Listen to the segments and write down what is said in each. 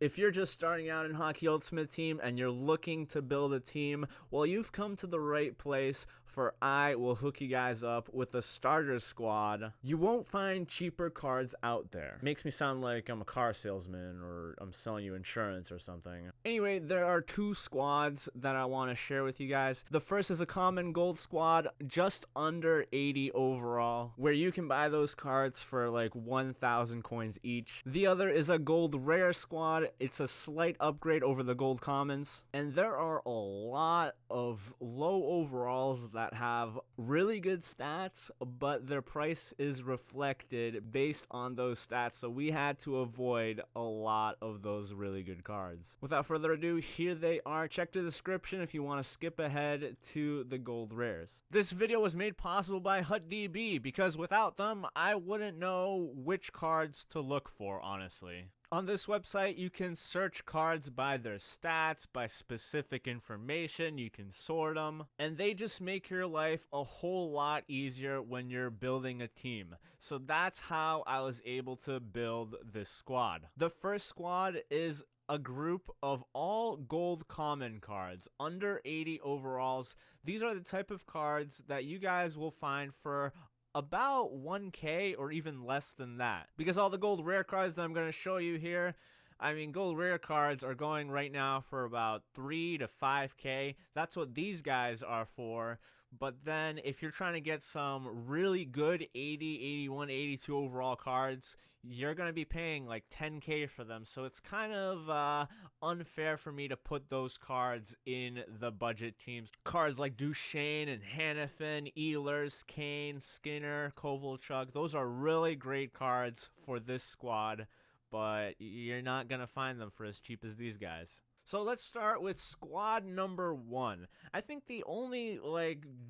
If you're just starting out in Hockey Ultimate Team and you're looking to build a team, well, you've come to the right place, for I will hook you guys up with a starter squad. You won't find cheaper cards out there. Makes me sound like I'm a car salesman or I'm selling you insurance or something. Anyway, there are two squads that I want to share with you guys. The first is a common gold squad, just under 80 overall, where you can buy those cards for like 1,000 coins each. The other is a gold rare squad. It's a slight upgrade over the gold commons, and there are a lot of low overalls that have really good stats, but their price is reflected based on those stats, so we had to avoid a lot of those really good cards. Without further ado, here they are. Check the description if you want to skip ahead to the gold rares. This video was made possible by HutDB, because without them, I wouldn't know which cards to look for, honestly. On this website, you can search cards by their stats, by specific information, you can sort them, and they just make your life a whole lot easier when you're building a team. So that's how I was able to build this squad. The first squad is a group of all gold common cards, under 80 overalls. These are the type of cards that you guys will find for about 1k or even less than that, because all the gold rare cards that I'm going to show you here, I mean, gold rare cards are going right now for about 3 to 5k. That's what these guys are for. But then if you're trying to get some really good 80, 81, 82 overall cards, you're going to be paying like 10k for them. So it's kind of unfair for me to put those cards in the budget teams. Cards like Duchesne and Hannafin, Ehlers, Kane, Skinner, Kovalchuk, those are really great cards for this squad, but you're not going to find them for as cheap as these guys. So let's start with squad number 1. I think the only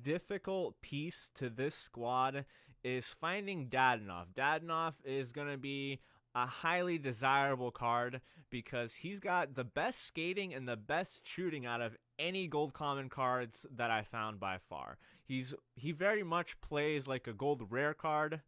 difficult piece to this squad is finding Dadonov. Dadonov is going to be a highly desirable card because he's got the best skating and the best shooting out of any gold common cards that I found by far. He very much plays like a gold rare card,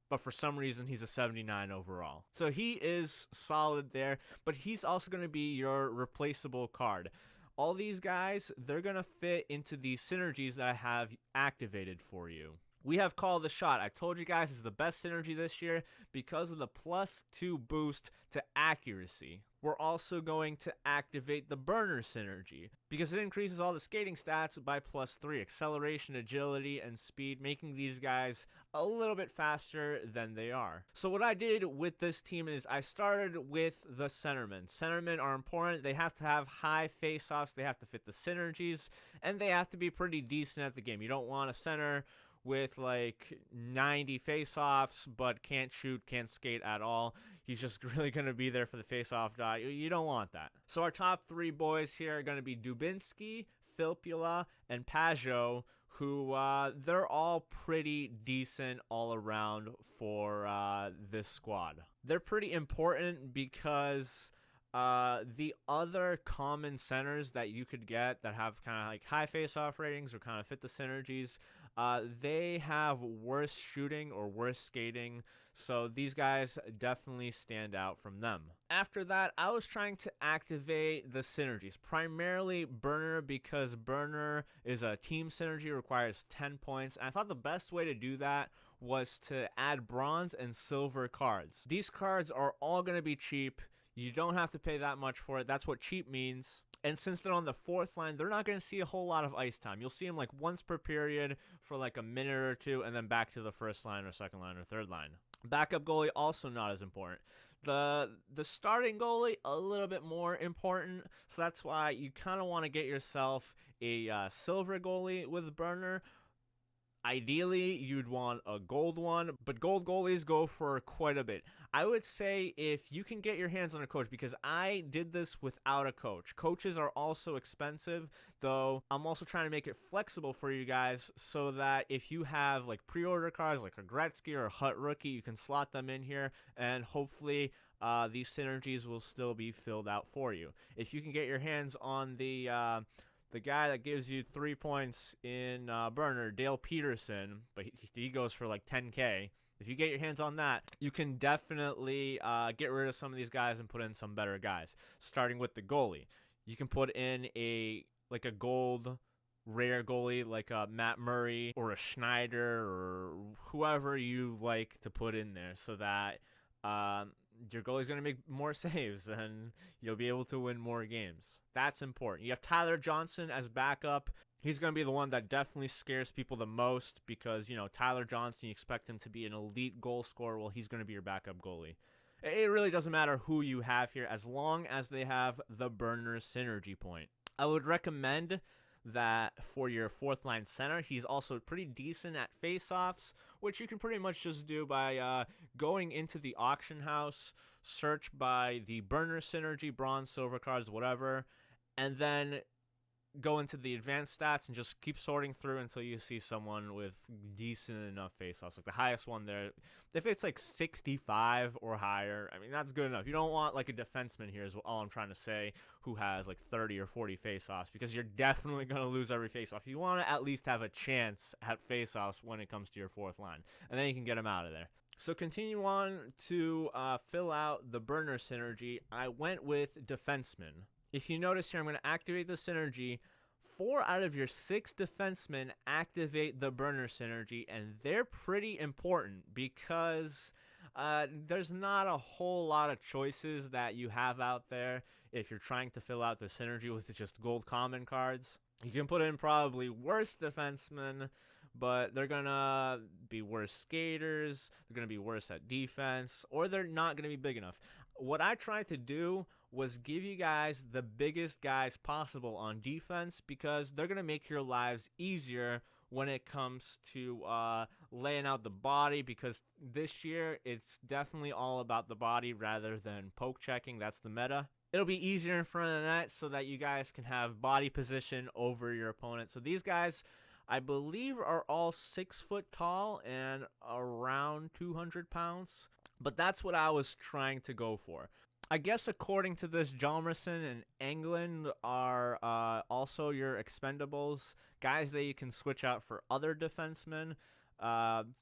but for some reason he's a 79 overall. So he is solid there, but he's also going to be your replaceable card. All these guys, they're going to fit into these synergies that I have activated for you. We have Call the Shot. I told you guys it's the best synergy this year because of the +2 boost to accuracy. We're also going to activate the Burner synergy because it increases all the skating stats by +3, acceleration, agility, and speed, making these guys a little bit faster than they are. So what I did with this team is I started with the centermen. Centermen are important. They have to have high face-offs, they have to fit the synergies, and they have to be pretty decent at the game. You don't want a center with like 90 face-offs but can't shoot, can't skate at all. He's just really going to be there for the face-off dot. You don't want that. So our top 3 boys here are going to be Dubinsky, Filppula, and Pajot, who they're all pretty decent all around for this squad. They're pretty important because the other common centers that you could get that have kind of like high face-off ratings or kind of fit the synergies, they have worse shooting or worse skating, so these guys definitely stand out from them. After that, I was trying to activate the synergies, primarily Burner, because Burner is a team synergy, requires 10 points, and I thought the best way to do that was to add bronze and silver cards. These cards are all going to be cheap. You don't have to pay that much for it. That's what cheap means. And since they're on the 4th line, they're not going to see a whole lot of ice time. You'll see them like once per period for like a minute or two, and then back to the 1st line or 2nd line or 3rd line. Backup goalie, also not as important. The starting goalie, a little bit more important. So that's why you kind of want to get yourself a silver goalie with Burner. Ideally, you'd want a gold one, but gold goalies go for quite a bit. I would say if you can get your hands on a coach, because I did this without a coach. Coaches are also expensive, though I'm also trying to make it flexible for you guys so that if you have like pre-order cards like a Gretzky or a Hut rookie, you can slot them in here and hopefully these synergies will still be filled out for you. If you can get your hands on the guy that gives you 3 points in Burner, Dale Peterson, but he goes for like 10k. If you get your hands on that, you can definitely get rid of some of these guys and put in some better guys. Starting with the goalie, you can put in a gold rare goalie like a Matt Murray or a Schneider or whoever you like to put in there, so that your goalie's going to make more saves and you'll be able to win more games. That's important. You have Tyler Johnson as backup. He's going to be the one that definitely scares people the most because, Tyler Johnson, you expect him to be an elite goal scorer. Well, he's going to be your backup goalie. It really doesn't matter who you have here as long as they have the burner synergy point. I would recommend that for your fourth line center, he's also pretty decent at faceoffs, which you can pretty much just do by going into the auction house, search by the burner synergy, bronze, silver cards, whatever, and then go into the advanced stats and just keep sorting through until you see someone with decent enough faceoffs. Like the highest one there, if it's like 65 or higher, I mean, that's good enough. You don't want like a defenseman here is all I'm trying to say, who has like 30 or 40 faceoffs, because you're definitely going to lose every faceoff. You want to at least have a chance at faceoffs when it comes to your fourth line, and then you can get them out of there. So continue on to fill out the burner synergy. I went with defenseman. If you notice here, I'm going to activate the synergy. 4 out of your 6 defensemen activate the burner synergy, and they're pretty important because there's not a whole lot of choices that you have out there if you're trying to fill out the synergy with just gold common cards. You can put in probably worse defensemen, but they're going to be worse skaters, they're going to be worse at defense, or they're not going to be big enough. What I tried to do was give you guys the biggest guys possible on defense, because they're going to make your lives easier when it comes to laying out the body, because this year it's definitely all about the body rather than poke checking. That's the meta. It'll be easier in front of the net so that you guys can have body position over your opponent. So these guys, I believe, are all 6 foot tall and around 200 pounds. But that's what I was trying to go for. I guess according to this, Hjalmarsson and Englund are also your expendables, guys that you can switch out for other defensemen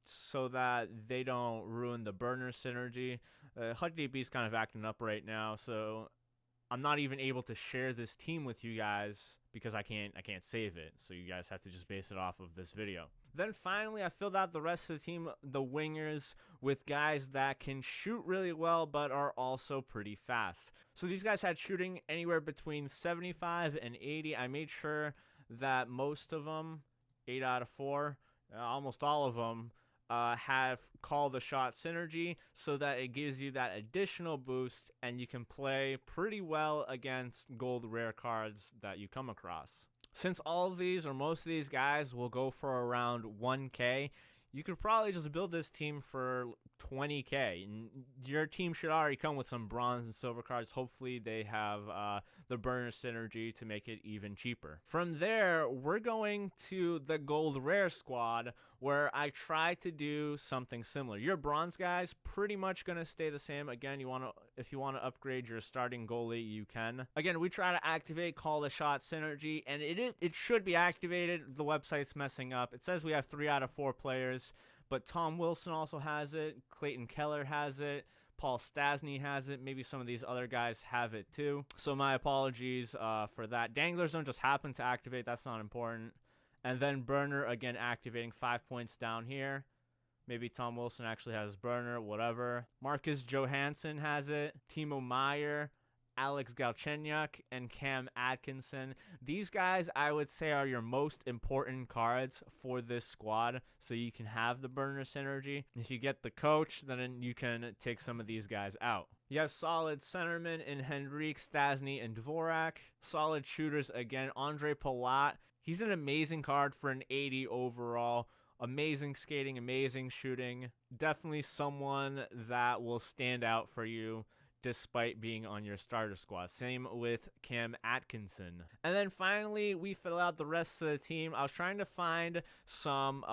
so that they don't ruin the burner synergy. Hut DB's kind of acting up right now, so I'm not even able to share this team with you guys because I can't save it. So you guys have to just base it off of this video. Then finally, I filled out the rest of the team, the wingers, with guys that can shoot really well but are also pretty fast. So these guys had shooting anywhere between 75 and 80. I made sure that most of them, 8 out of 4, almost all of them, have call the shot synergy, so that it gives you that additional boost and you can play pretty well against gold rare cards that you come across. Since all of these or most of these guys will go for around 1K, you could probably just build this team for 20K. And your team should already come with some bronze and silver cards. Hopefully they have the burner synergy to make it even cheaper. From there, we're going to the gold rare squad, where I tried to do something similar. Your bronze guys pretty much going to stay the same. Again, if you want to upgrade your starting goalie, you can. Again, we try to activate call the shot synergy, and it should be activated. The website's messing up. It says we have 3 out of 4 players, but Tom Wilson also has it. Clayton Keller has it. Paul Stastny has it. Maybe some of these other guys have it too. So my apologies for that. Danglers don't just happen to activate. That's not important. And then burner, again, activating 5 points down here. Maybe Tom Wilson actually has burner, whatever. Marcus Johansson has it. Timo Meier, Alex Galchenyuk, and Cam Atkinson. These guys, I would say, are your most important cards for this squad, so you can have the burner synergy. If you get the coach, then you can take some of these guys out. You have solid centermen in Henrique, Stastny, and Dvorak. Solid shooters, again, Andre Palat. He's an amazing card for an 80 overall. Amazing skating, amazing shooting. Definitely someone that will stand out for you despite being on your starter squad. Same with Cam Atkinson. And then finally, we fill out the rest of the team. I was trying to find some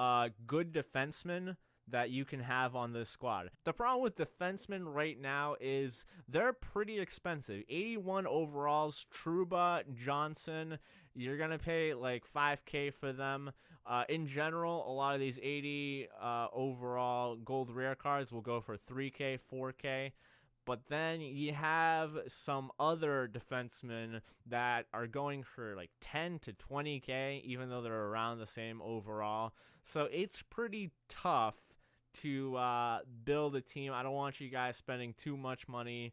good defensemen that you can have on this squad. The problem with defensemen right now is they're pretty expensive. 81 overalls, Trouba, Johnson, you're going to pay like 5K for them. In general, a lot of these 80 overall gold rare cards will go for 3K, 4K. But then you have some other defensemen that are going for like 10 to 20K, even though they're around the same overall. So it's pretty tough to build a team. I don't want you guys spending too much money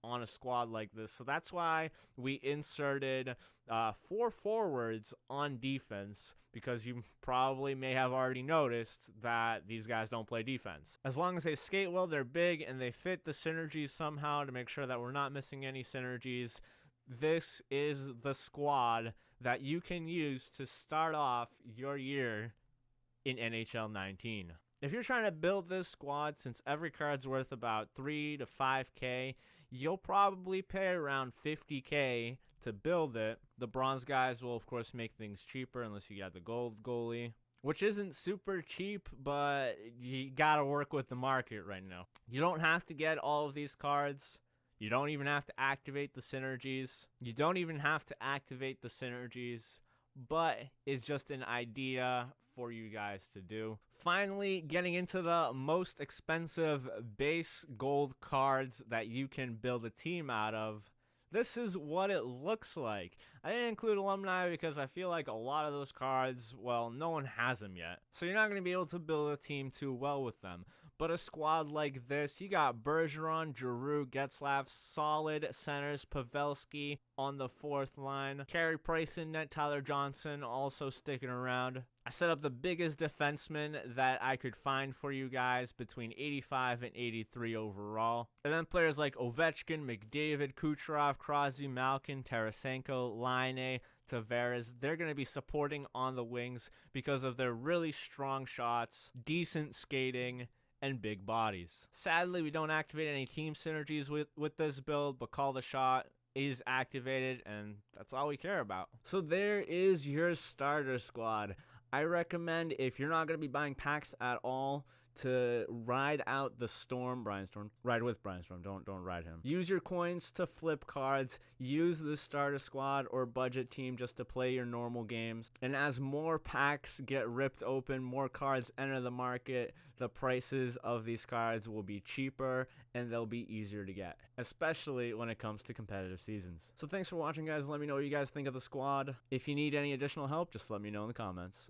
on a squad like this. So that's why we inserted 4 forwards on defense, because you probably may have already noticed that these guys don't play defense. As long as they skate well, they're big, and they fit the synergies somehow to make sure that we're not missing any synergies, this is the squad that you can use to start off your year in NHL 19. If you're trying to build this squad, since every card's worth about 3 to 5K, you'll probably pay around 50K to build it. The bronze guys will, of course, make things cheaper unless you got the gold goalie, which isn't super cheap, but you gotta work with the market right now. You don't have to get all of these cards. You don't even have to activate the synergies. But it's just an idea for you guys to do. Finally, getting into the most expensive base gold cards that you can build a team out of. This is what it looks like. I didn't include alumni because I feel like a lot of those cards, well, no one has them yet. So you're not going to be able to build a team too well with them. But a squad like this, you got Bergeron, Giroux, Getzlaf, solid centers, Pavelski on the 4th line, Carey Price in net, Tyler Johnson also sticking around. I set up the biggest defenseman that I could find for you guys, between 85 and 83 overall. And then players like Ovechkin, McDavid, Kucherov, Crosby, Malkin, Tarasenko, Laine, Tavares, they're going to be supporting on the wings because of their really strong shots, decent skating, and big bodies. Sadly, we don't activate any team synergies with this build, but Call the Shot is activated, and that's all we care about. So there is your starter squad. I recommend, if you're not going to be buying packs at all, to ride out the Storm, Brian Storm. Ride with Brian Storm, don't ride him. Use your coins to flip cards. Use the starter squad or budget team just to play your normal games. And as more packs get ripped open, more cards enter the market, the prices of these cards will be cheaper and they'll be easier to get, especially when it comes to competitive seasons. So thanks for watching, guys. Let me know what you guys think of the squad. If you need any additional help, just let me know in the comments.